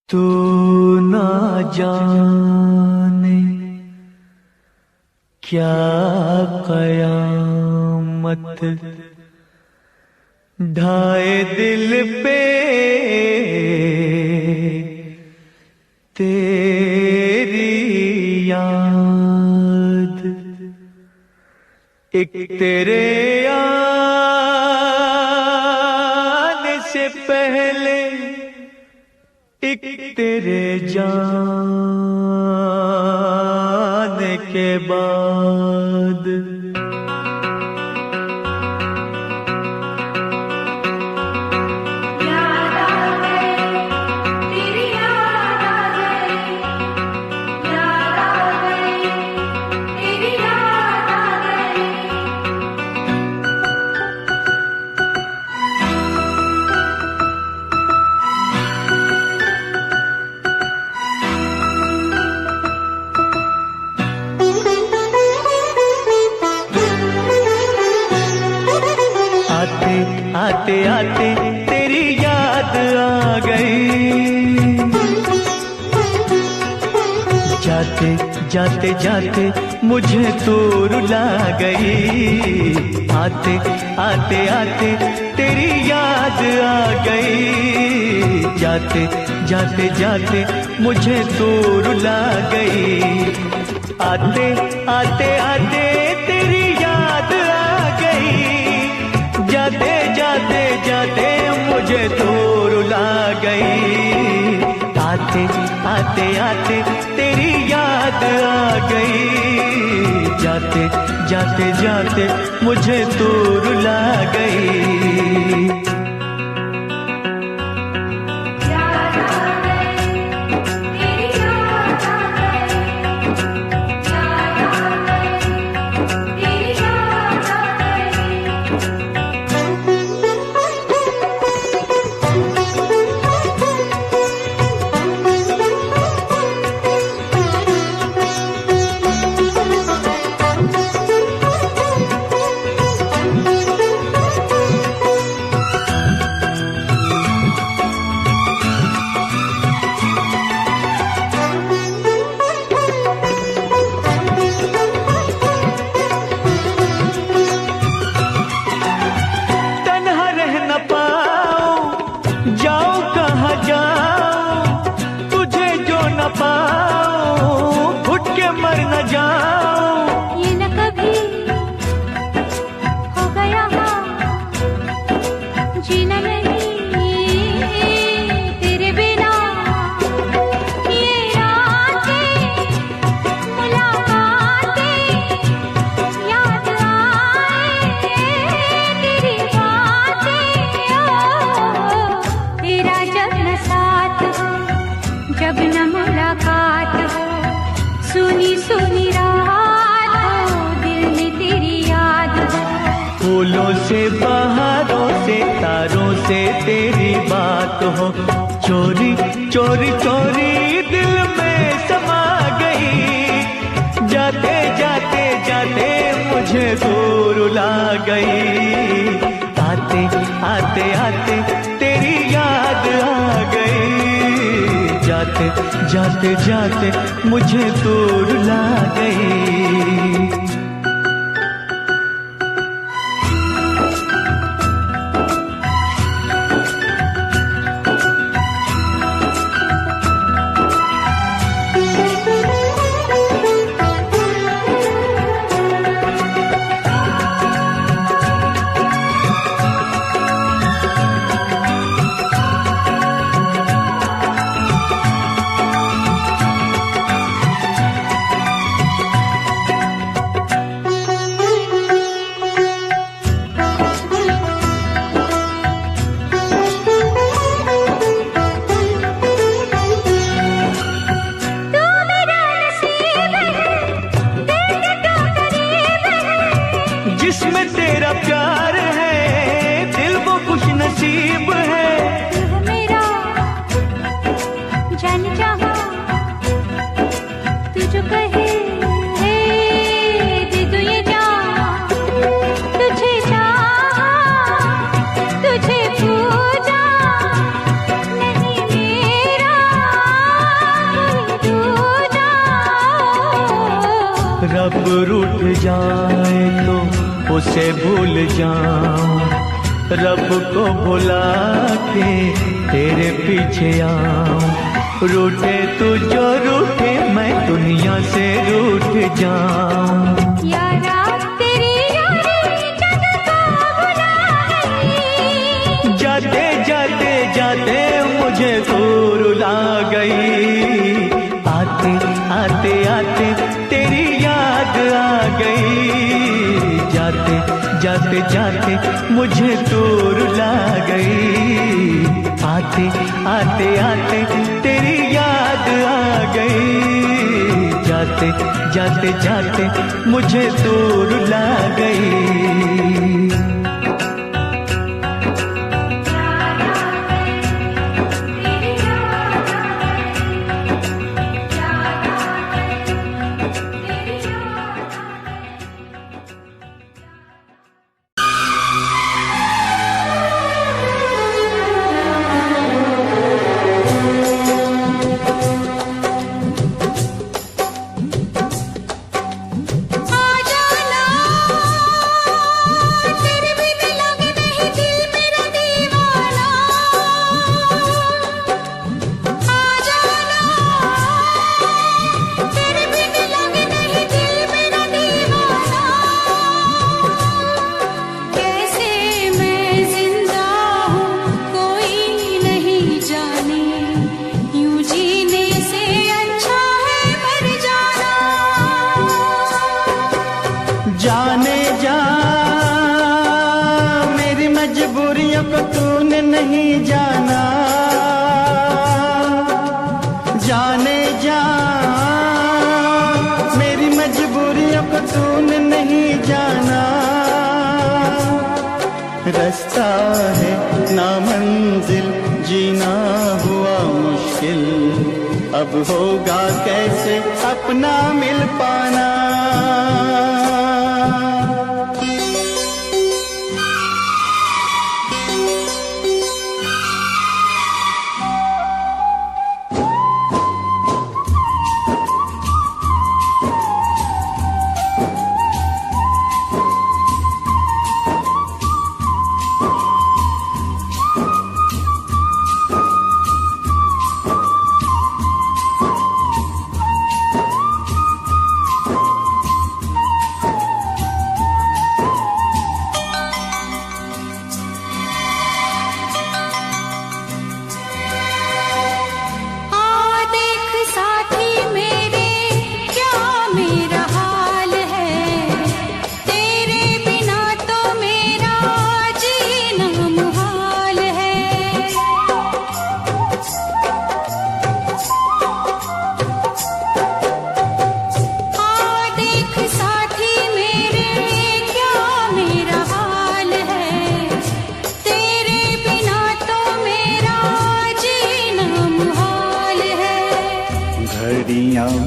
तू ना जाने क्या कयामत ढाए दिल पे तेरी याद। एक तेरे आने से पहले एक तेरे जाने के बाद। आते आते तेरी याद आ गई, जाते जाते जाते मुझे तू रुला गई। आते आते आते तेरी याद आ गई, जाते जाते जाते मुझे तू रुला गई। आते आते आते तेरी याद आ गई, जाते जाते जाते मुझे तो रुला गई। आते आते आते तेरी याद आ गई, जाते जाते जाते मुझे तो रुला गई। फूलों से बहारों से तारों से तेरी बात हो, चोरी चोरी चोरी दिल में समा गई। जाते जाते जाते मुझे तो रुला गई। आते आते आते तेरी याद आ गई, जाते जाते जाते मुझे तो रुला गई। जब रूठ जाए तो उसे भूल जाऊं, रब को भुला के तेरे पीछे आऊं। रूठे तू जो रूठे मैं दुनिया से रूठ जाऊं। यारा तेरी यारी जग को भुला गई, जाते जाते जाते मुझे तू रुला गई। आते आते आते तेरी याद आ गई, जाते जाते जाते मुझे तू रुला गई। आते आते आते तेरी याद आ गई, जाते जाते जाते मुझे तू रुला गई। जाने जा मेरी मजबूरियों को तूने नहीं जाना। जाने जा मेरी मजबूरियों को तूने नहीं जाना। रास्ता है ना मंजिल जीना हुआ मुश्किल, अब होगा कैसे अपना मिल पाना।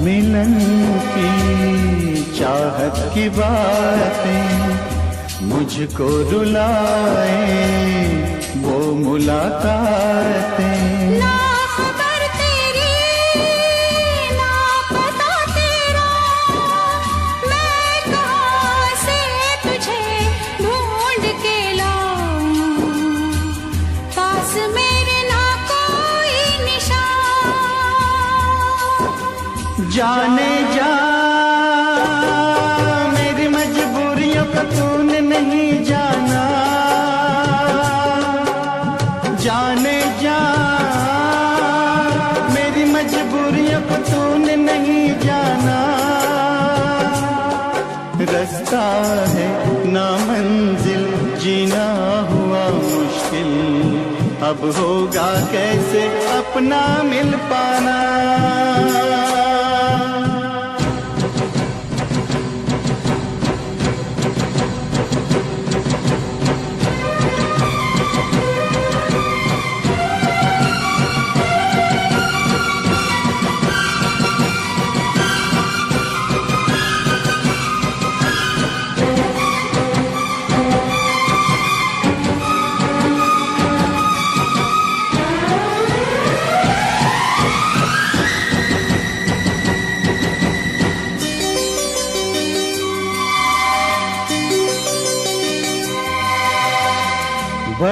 मिलन की चाहत की बातें मुझको रुलाए, वो मुलाकातें। ना खबर तेरी ना पता तेरा, मैं कहाँ से तुझे ढूंढ के लाऊं। पास मेरे ना कोई निशान। जाने जा मेरी मजबूरियों को तूने नहीं जाना। जाने जा मेरी मजबूरियों को तूने नहीं जाना। रास्ता है ना मंजिल जीना हुआ मुश्किल, अब होगा कैसे अपना मिल पाना।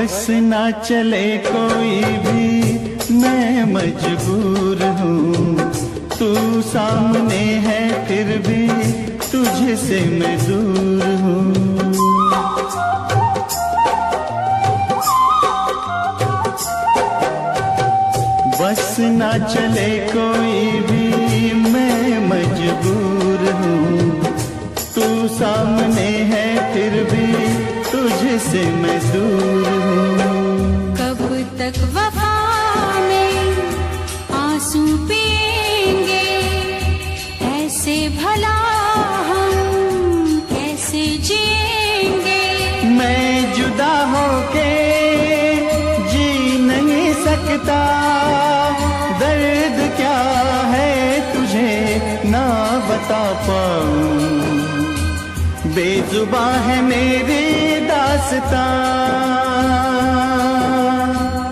बस ना चले कोई भी मैं मजबूर हूँ, तू सामने है फिर भी तुझसे मैं दूर हूँ। बस ना चले कोई भी मैं मजबूर हूँ, तू सामने है फिर भी तुझसे मैं दूर हूँ। कब तक वफा में आंसू पिएंगे, ऐसे भला हम कैसे जिएंगे। मैं जुदा होके जी नहीं सकता, दर्द क्या है तुझे ना बता पाऊं, बेजुबां है मेरी दास्तां।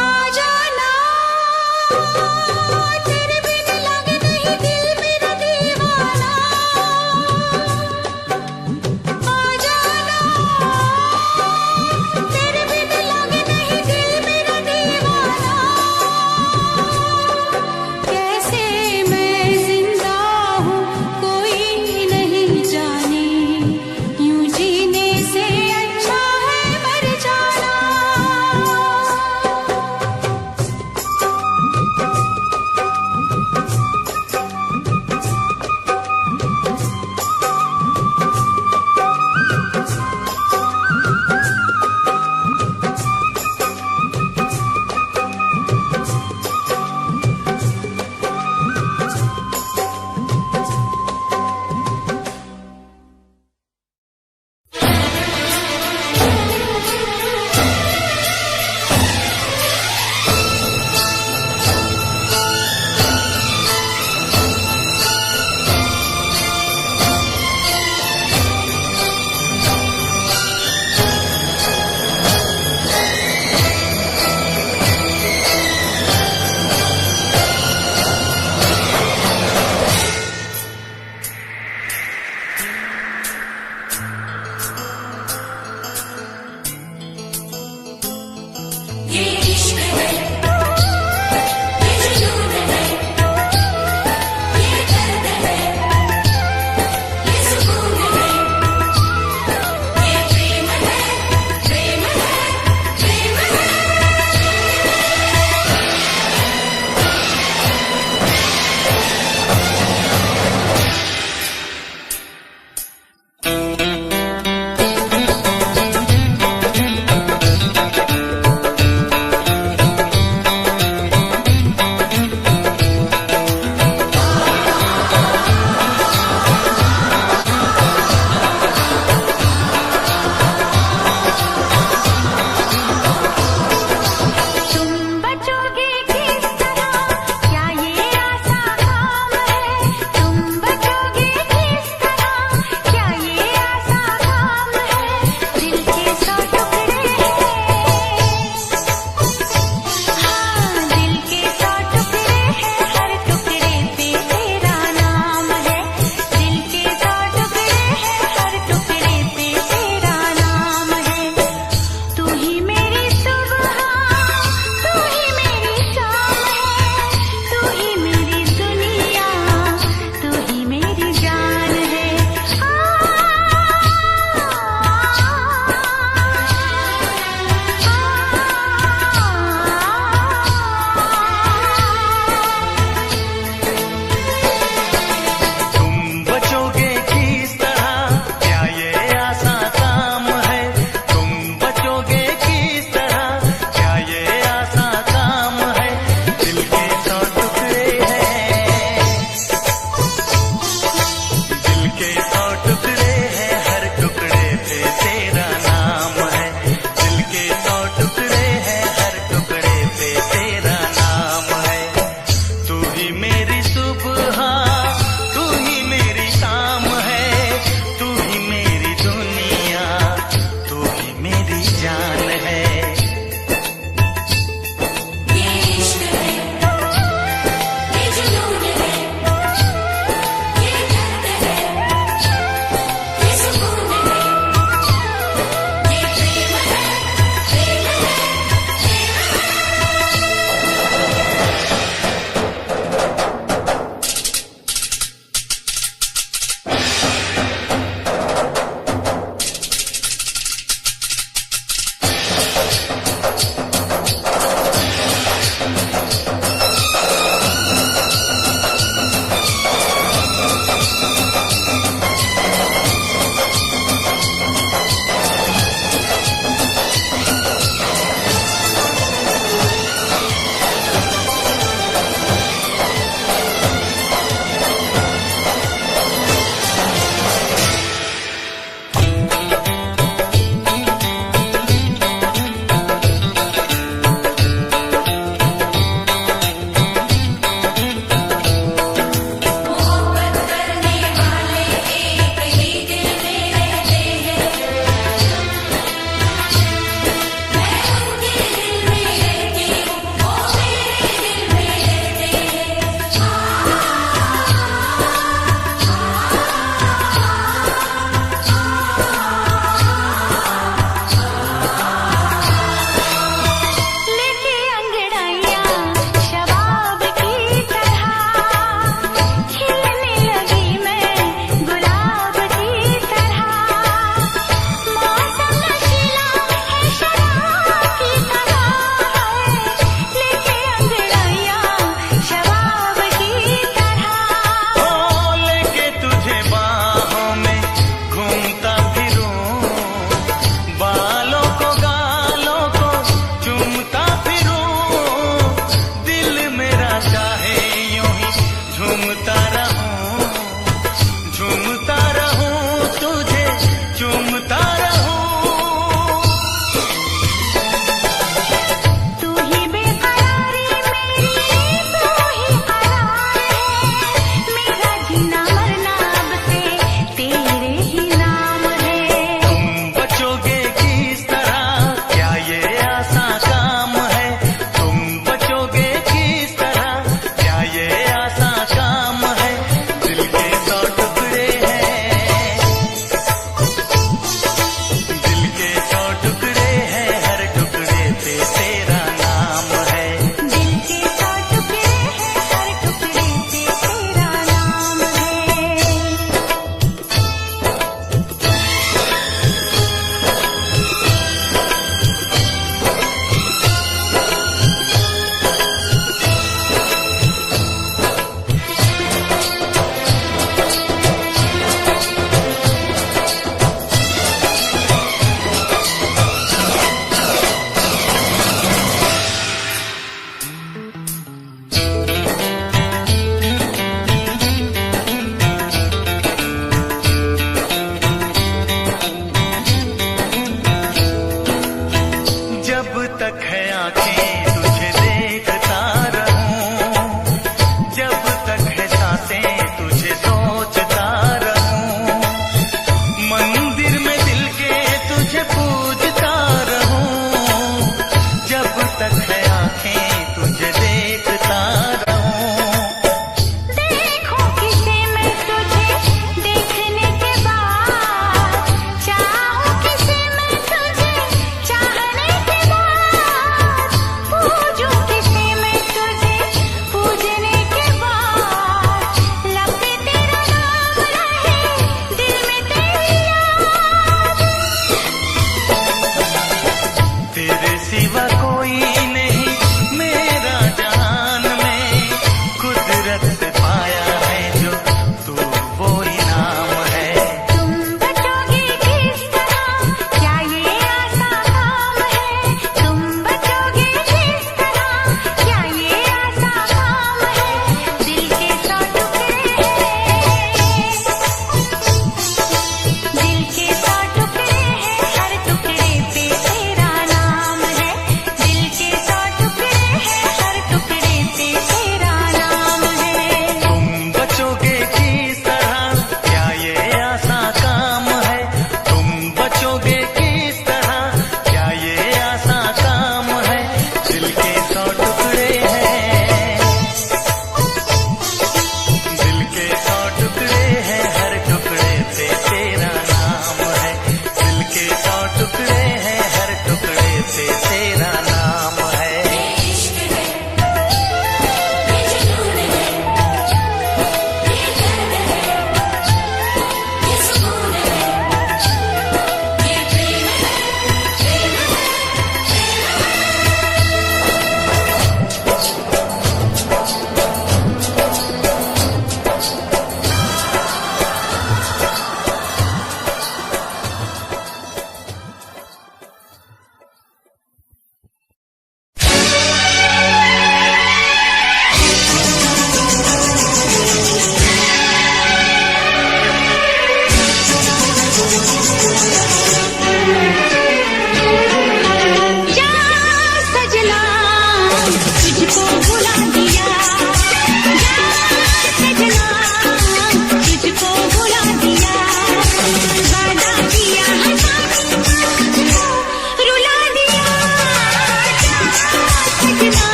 आ जाना तेरे बिन लगे नहीं दिल मेरा दीवाना। आ जाना तेरे बिन लगे नहीं दिल मेरा दीवाना। कैसे मैं जिंदा हूँ कोई नहीं जाने, यूं जीने से अच्छा है मर जाना।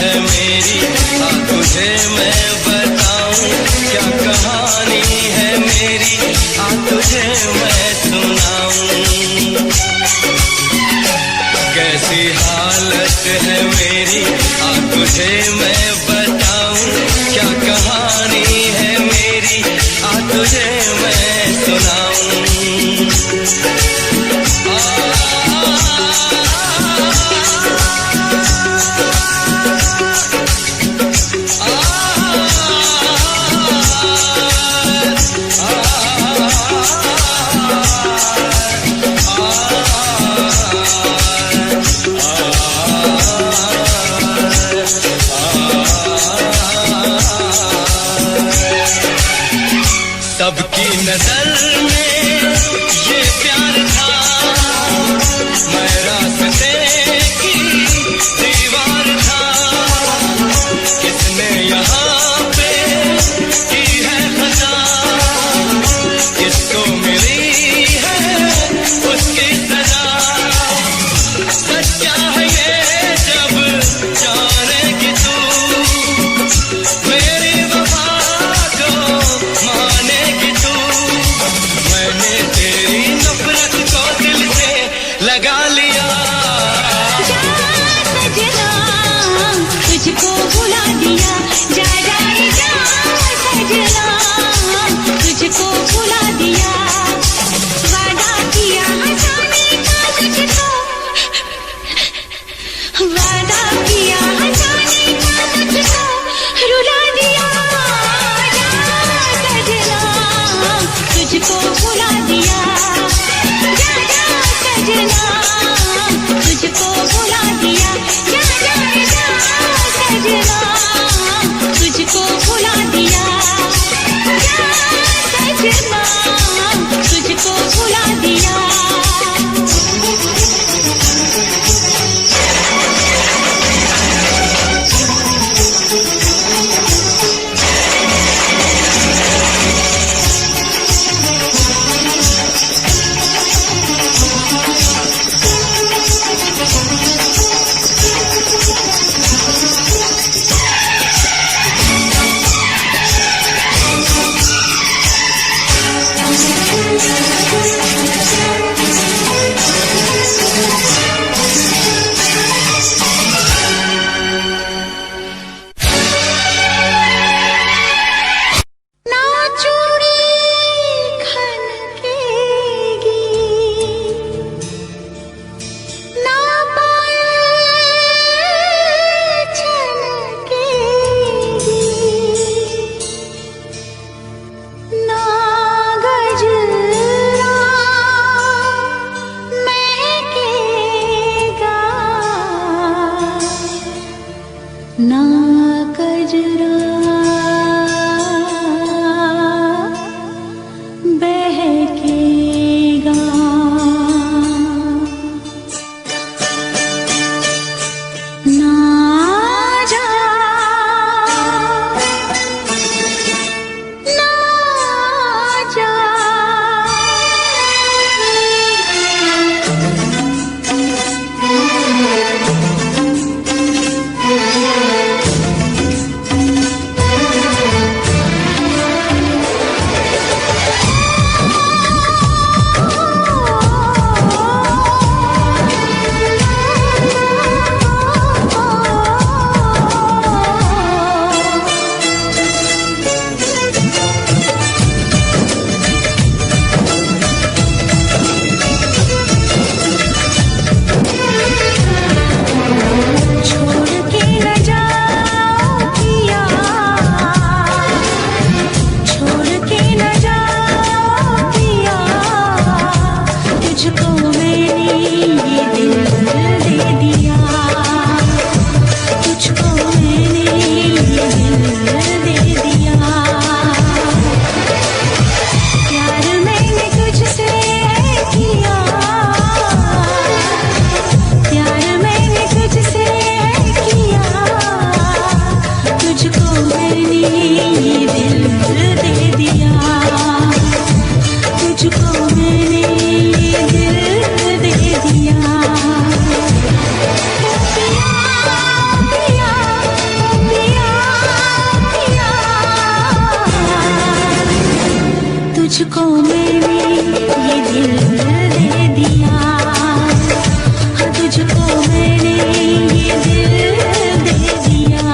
है मेरी, हाँ तुझे मैं बताऊं क्या कहानी है मेरी, हाँ तुझे मैं सुनाऊं। कैसी हालत है मेरी, हाँ तुझे मैं बताऊं क्या कहानी है मेरी, हाँ तुझे मैं सुनाऊं। सबकी नजर में ये प्यार था, मैं रास्ते की दीवार था, किसने यहाँ पे की है खता, किसको मिली है उसकी सजा। सच्चा है ये जब जानेगी तू, मेरी वफा को मानेगी तू। मैंने तेरी नफरत को दिल से लगा लिया। जा सजना तुझको भुला दिया, जा जा जा सजना तुझको भुला दिया। वादा किया हंसाने का तुझको, वादा किया हंसाने का तुझको रुला दिया। जा सजना तुझको भुला दिया, जा जा सजना तुझको भुला दिया, जा जा जा सजना तुझको भुला दिया, जा सजना तुझको भुला दिया। ना चूड़ी खनकेगी, ना पायल छनकेगी, ना गजरा महकेगा, ना गजरा बहकेगा। ना जा ना जा तुझको मैंने ये दिल दे दिया, हाँ तुझको मैंने ये दिल दे दिया।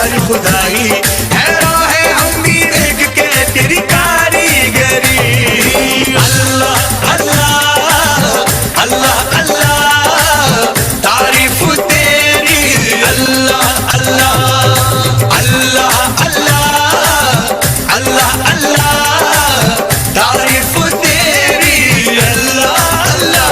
प्यारी खुदाई, हैरान है हम भी देख के तेरी कारीगरी। अल्लाह अल्लाह अल्लाह अल्लाह तारीफ तेरी, अल्लाह अल्लाह अल्लाह अल्लाह अल्लाह अल्लाह तारीफ तेरी, अल्लाह अल्लाह।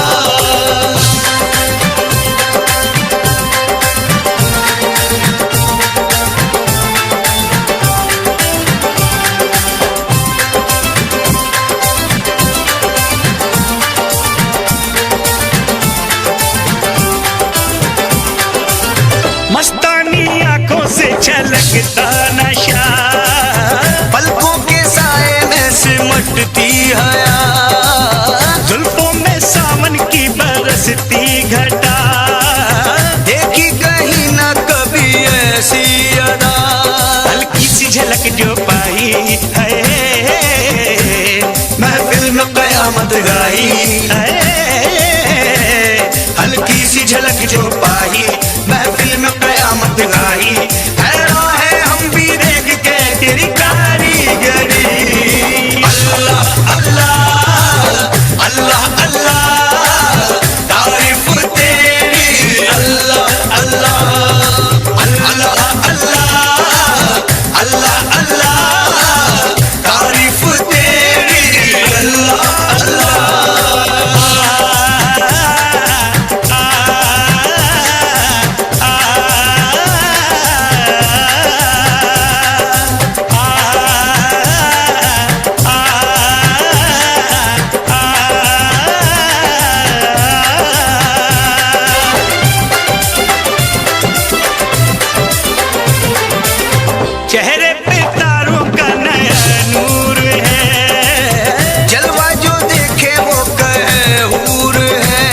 मस्तानी आंखों से छलकता नशा, पलकों के साए में सिमटती हया, जुल्फों में सावन की बरसती घटा, देखी कहीं ना कभी ऐसी अदा। हल्की सी झलक जो पाई है, महफिल में कयामत गाई है। हल्की सी झलक जो पाई, महफिल में कयामत गाई, हैरान है हम भी देख के तेरी कारीगरी। अल्लाह अल्लाह अल्लाह अल्लाह तारीफ तेरी, अल्लाह अल्लाह अल्लाह अल्लाह अल्लाह अल्लाह तारीफ तेरी, अल्लाह अल्लाह। चेहरे पे तारों का नया नूर है, जलवा जो देखे वो कहे हूर है,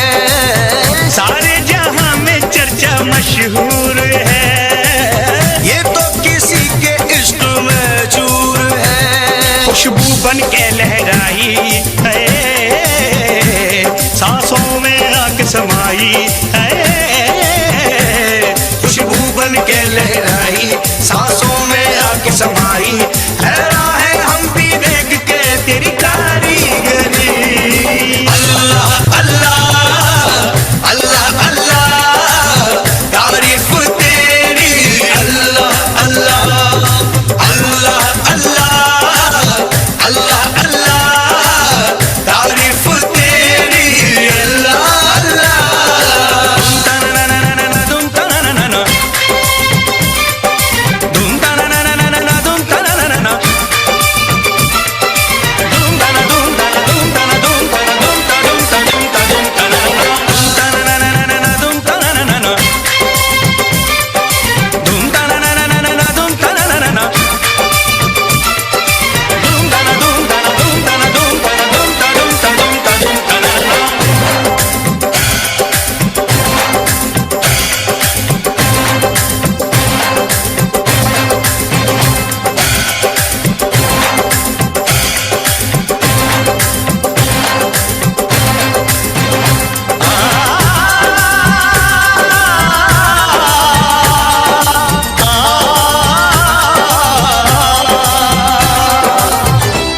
सारे जहां में चर्चा मशहूर है, ये तो किसी के इश्क में चूर है। खुशबू बन के लहराई है, सांसों में आके समाई है, खुशबू बन के लहराई, सांसों में आके समाई, हैरान है हम भी देख के तेरी कारीगरी। अल्लाह अल्लाह अल्लाह अल्लाह तारीफ तेरी, अल्लाह अल्लाह अल्लाह अल्लाह अल्लाह अल्लाह तारीफ तेरी, अल्लाह अल्लाह।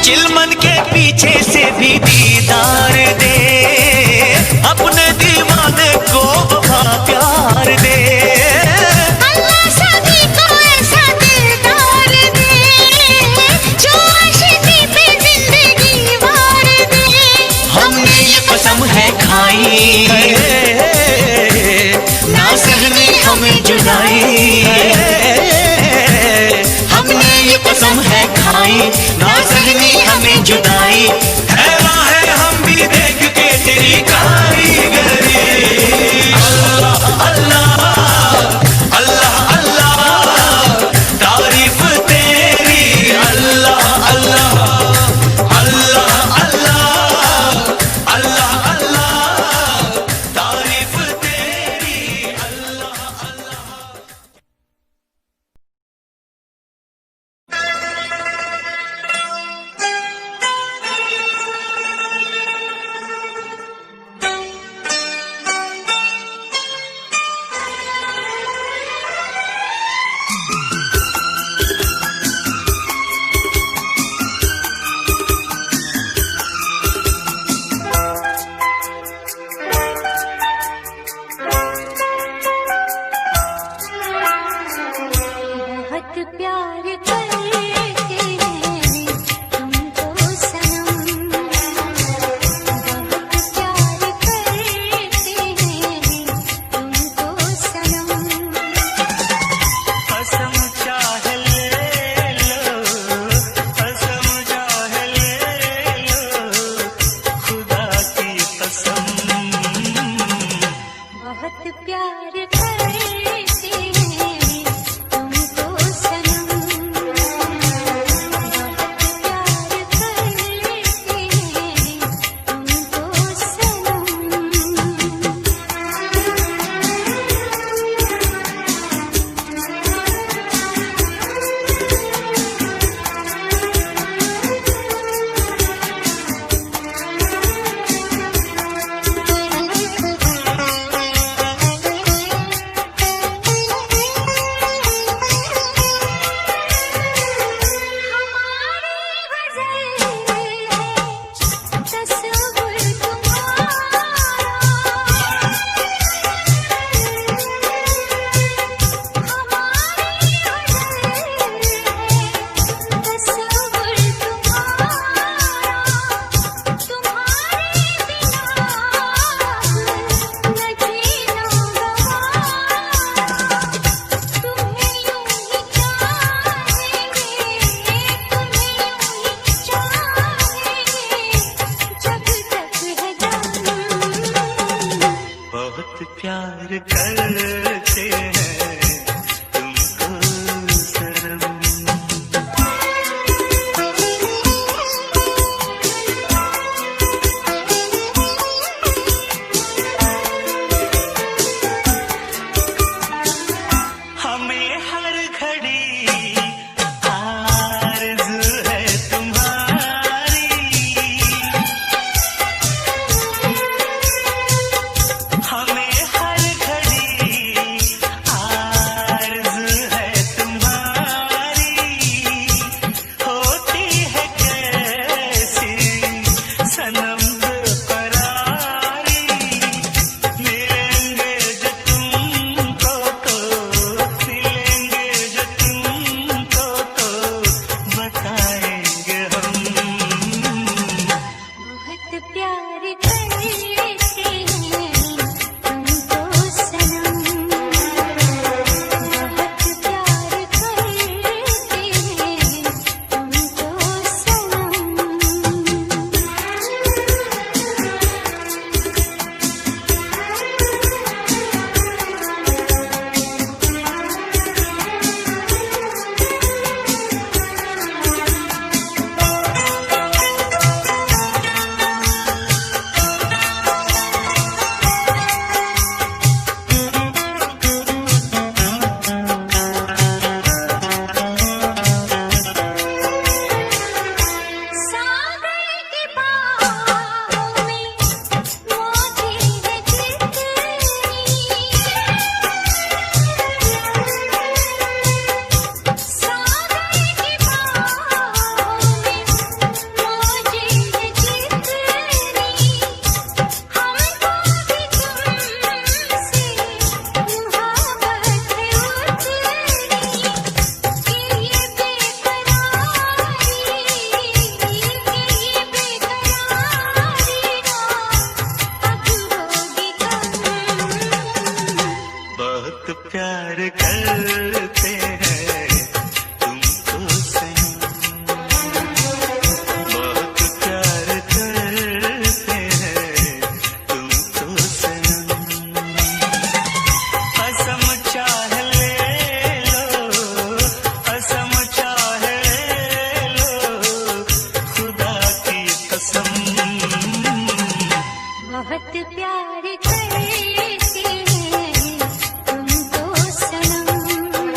चिलमन के पीछे से भी दीदार दे, अपने दीवाने को वफा प्यार दे। अल्लाह सभी को ऐसा दिलदार दे, जो आशिकी पे जिंदगी वार दे। हमने ये कसम है खाई, ना सहने हमें जुदाई, हमने ये कसम है खाई, ना सहने हमें जुदाई, हैरान है हम भी देख के तेरी कारीगरी। अल्लाह अल्लाह अल्लाह अल्लाह तारीफ तेरी, अल्लाह अल्लाह अल्लाह अल्लाह अल्लाह अल्लाह तारीफ तेरी, अल्लाह अल्लाह। बहुत प्यार करते हैं तुमको सनम, बहुत प्यार करते हैं तुमको सनम। बहुत प्यार करते हैं तुमको सनम। हमें हर घड़ी आरज़ू है तुम्हारी, हमें हर घड़ी आरज़ू है तुम्हारी, होती है कैसी सनम बेकरारी, मिलेंगे जो तुमको तो मिलेंगे जो तुमको तो बताएंगे हम। बहुत प्यार करते हैं तुमको सनम, बहुत प्यार करते हैं तुमको सनम। सागर की बाहों में मोती है जितनी, सागर की बाहों में मोती है जितनी, हमको भी तुमसे मोहब्बत है उतनी, कि ये बेकरारी बहुत प्यार करते हैं तुमको सनम, बहुत प्यार करते हैं तुमको सनम। कसम चाह ले लो, कसम चाह ले लो, खुदा की कसम। बहुत प्यार करते हैं तुमको सनम,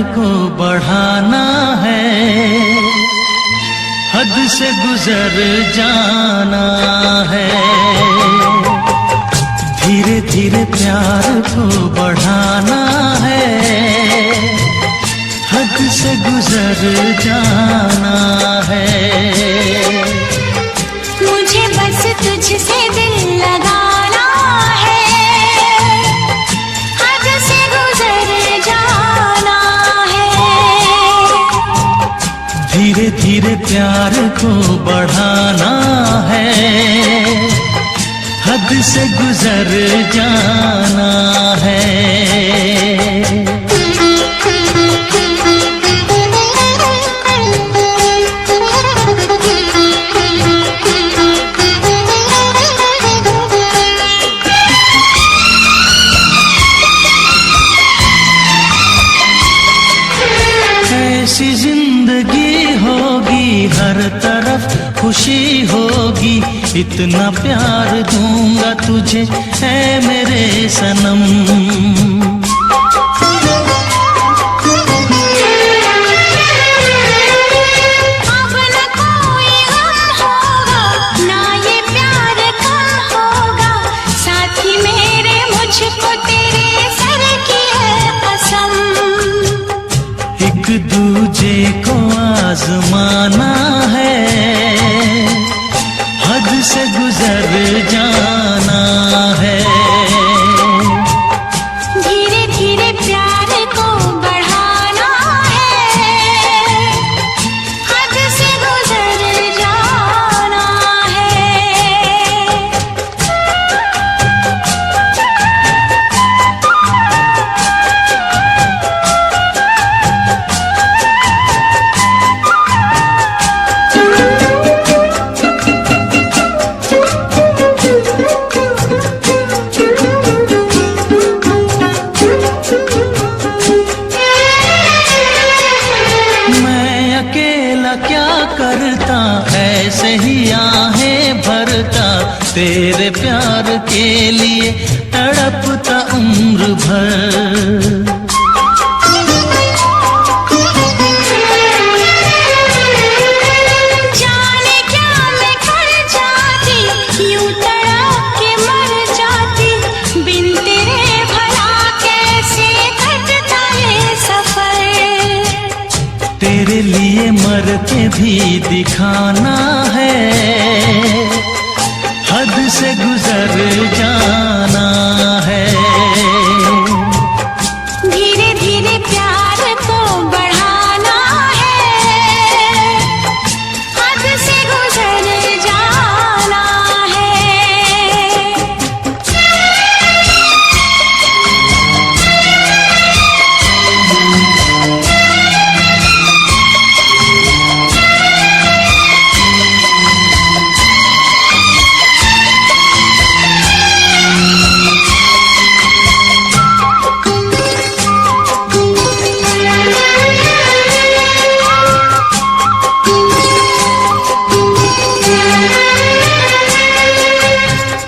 को बढ़ाना है, हद से गुजर जाना है। धीरे धीरे प्यार को बढ़ाना है, हद से गुजर जाना है। मुझे बस तुझसे दिल लगाना है, हद से गुजर जाना है। धीरे धीरे प्यार को बढ़ाना है, हद से गुजर जाना है। ऐसी जिंदगी होगी, हर तरफ खुशी होगी, इतना प्यार दूंगा तुझे ऐ मेरे सनम। अब न कोई गम होगा, ना ये प्यार कम होगा, साथी मेरे मुझको तेरे सर की है कसम। एक दूजे को आजमाना है, हद से गुजर जाना है। धीरे धीरे प्यार को बढ़ाना है, हद से गुजर जाना है। मैं अकेला क्या करता, ऐसे ही आहें भरता, तेरे प्यार के लिए तड़पता उम्र भर। जाने क्या मैं कर जाती, यूं तड़प के मर जाती, बिन तेरे भला कैसे कटता है सफर। तेरे लिए मर के भी दिखाना है, हद से गुजर जाना है। धीरे धीरे प्यार को बढ़ाना है, हद से गुजर जाना है।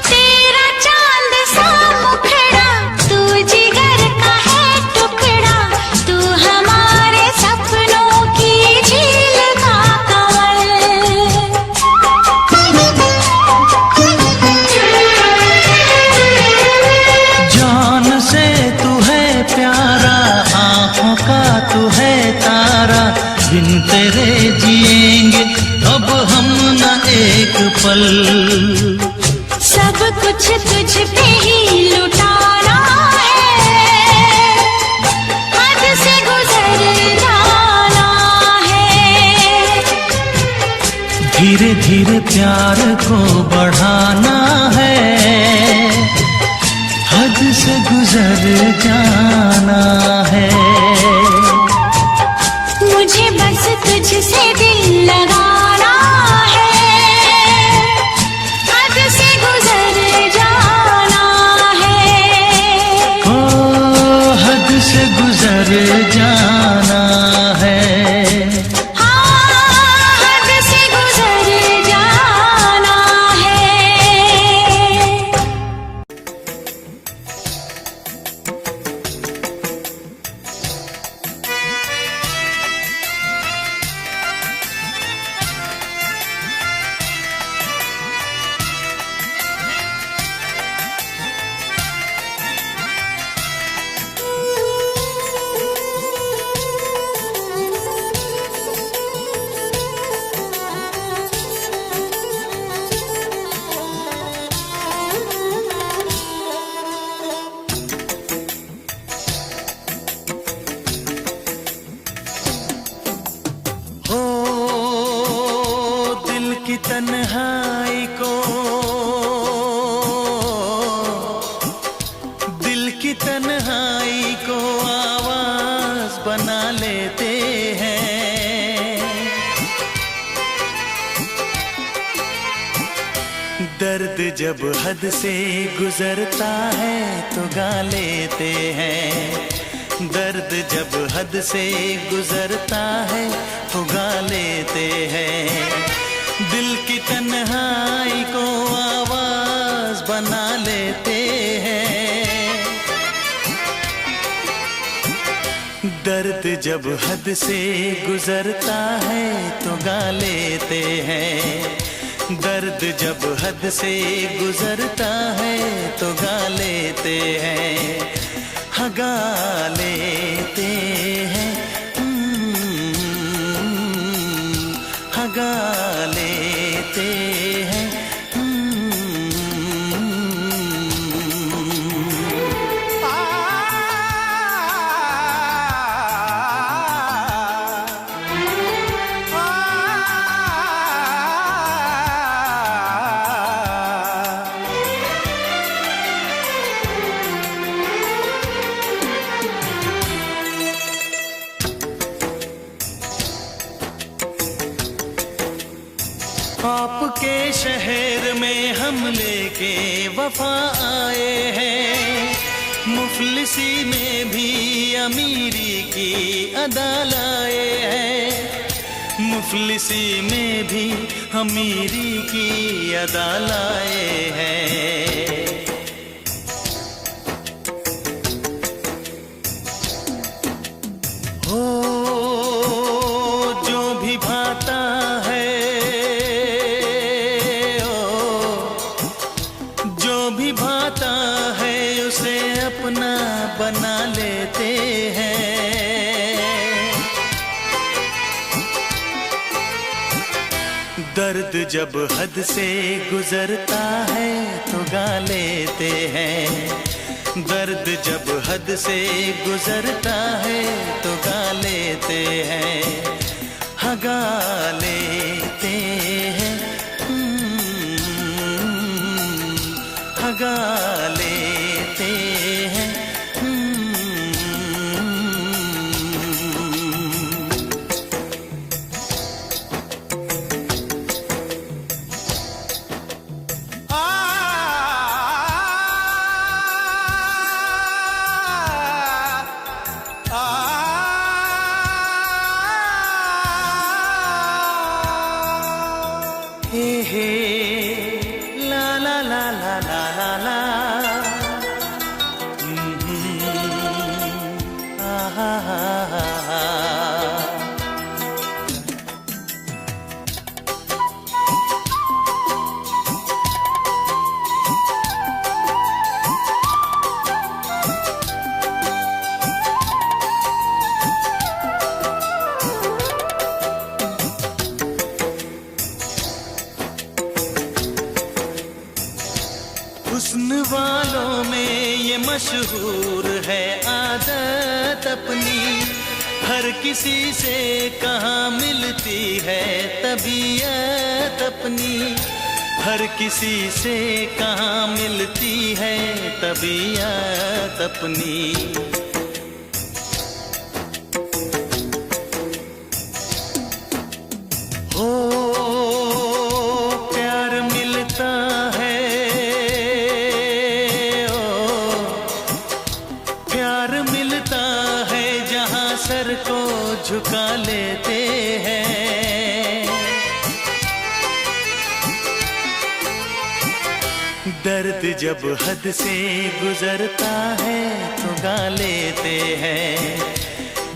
तेरा चांद सा मुखड़ा, तू जिगर का है टुकड़ा, तू हमारे सपनों की झील का कमल। जान से तू है प्यारा, आँखों का तू है तारा, बिन तेरे जिएंगे अब हम न एक पल। सब कुछ तुझ पे ही लुटाना है, हद से गुजर जाना है। धीरे धीरे प्यार को बढ़ाना है, हद से गुजर जाना है। मुझे बस तुझसे दिल लगाना है, हद से गुजर जाना है। ओ हद से गुजर जाना है। हाँ, हद से गुजर जाना है। जब हद से गुजरता है तो गा लेते हैं, दर्द जब हद से गुजरता है तो गा लेते हैं। दिल की तन्हाई को आवाज बना लेते हैं। दर्द जब हद से गुजरता है तो गा लेते हैं, दर्द जब हद से गुजरता है तो गा लेते हैं, हाँ गा लेते हैं, हाँ गा लेते हैं। आपके शहर में हम लेके वफा आए हैं, मुफलिसी में भी अमीरी की अदा लाए हैं, मुफलिसी में भी अमीरी की अदा लाए हैं। हो जो भी भाता है, भाता है उसे अपना बना लेते हैं। दर्द जब हद से गुजरता है तो गा लेते हैं, दर्द जब हद से गुजरता है तो गा लेते हैं, हाँ गा लेते हैं, गा लेते हैं। हे ला ला ला ला ला ला, हा हा हा हा। हुस्न वालों में ये मशहूर है आदत अपनी, हर किसी से कहाँ मिलती है तबीयत अपनी, हर किसी से कहाँ मिलती है तबीयत अपनी। हो प्यार मिलता है, सर को झुका लेते हैं। दर्द जब हद से गुजरता है तो गा लेते हैं,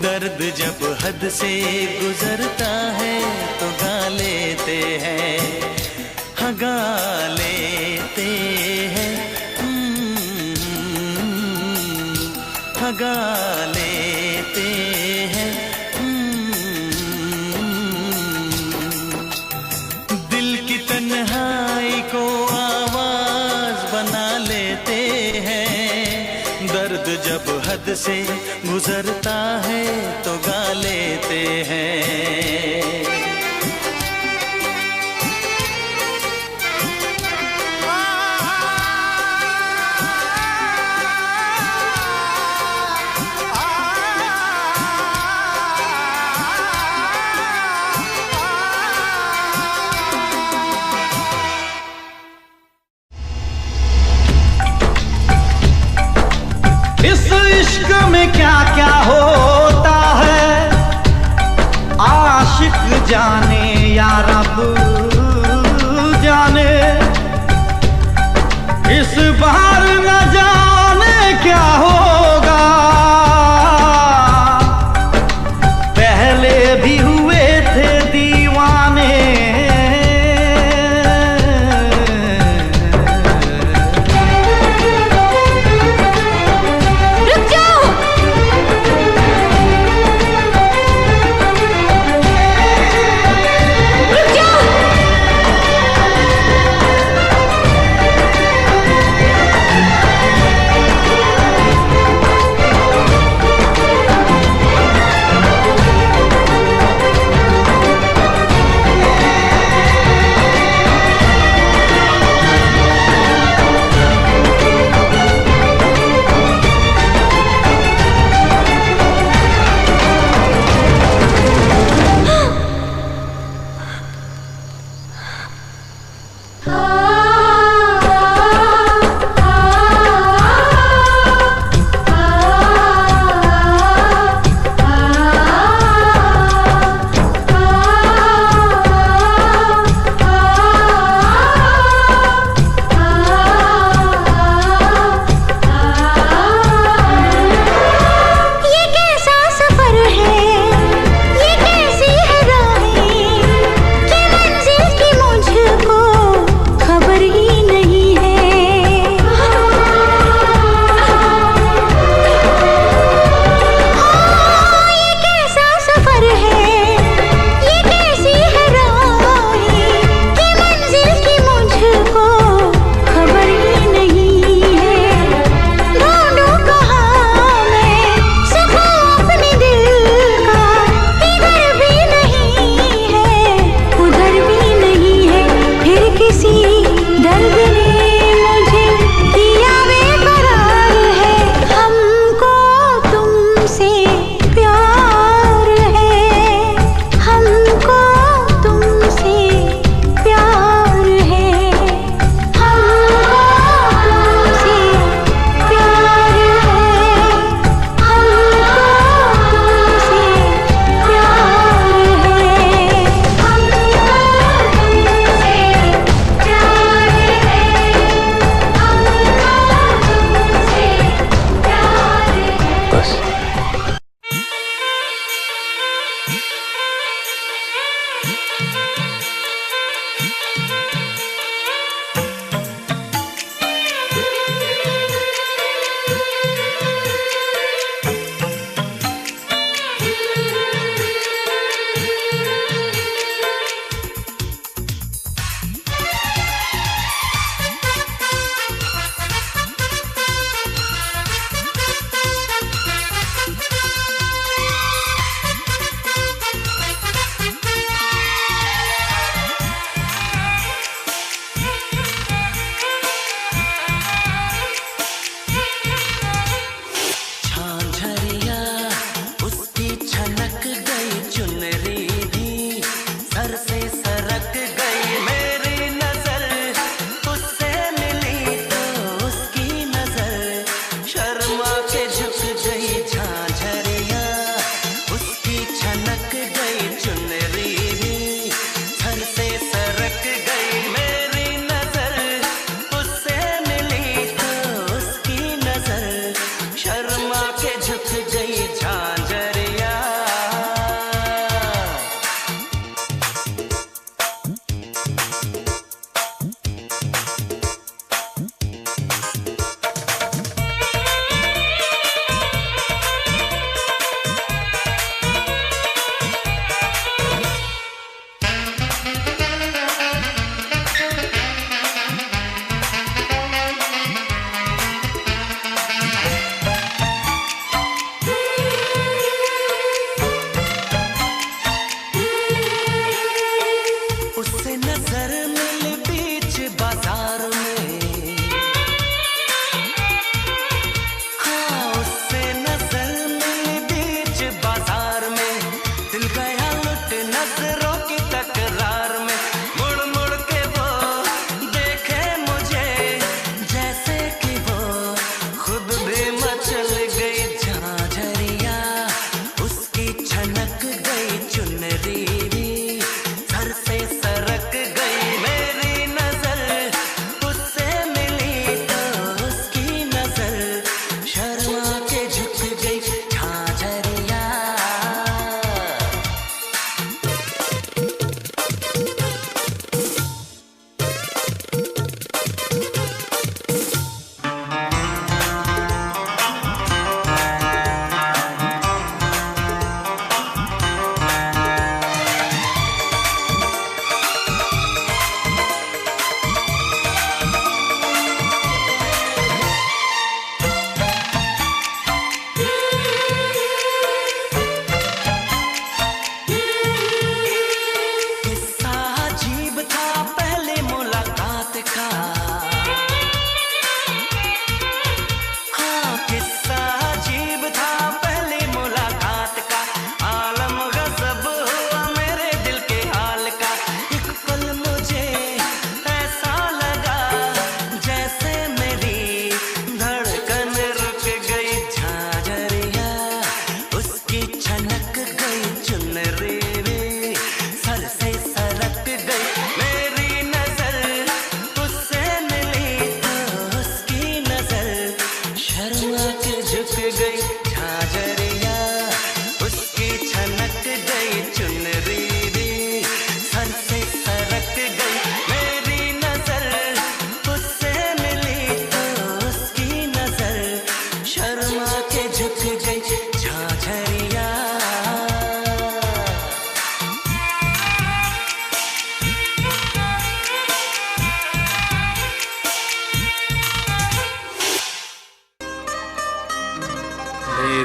दर्द जब हद से गुजरता है तो गा लेते हैं, हाँ गा लेते हैं, हाँ गा लेते हैं। दिल की तन्हाई को आवाज बना लेते हैं, दर्द जब हद से गुजरता है तो गा लेते हैं। इश्क में क्या क्या होता है आशिक जाने या रब जाने। इस बार न जाने क्या होगा, पहले भी हुए थे दीवाने। रुक जाओ। रुक जाओ।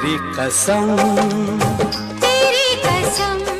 तेरी कसम, तेरी कसम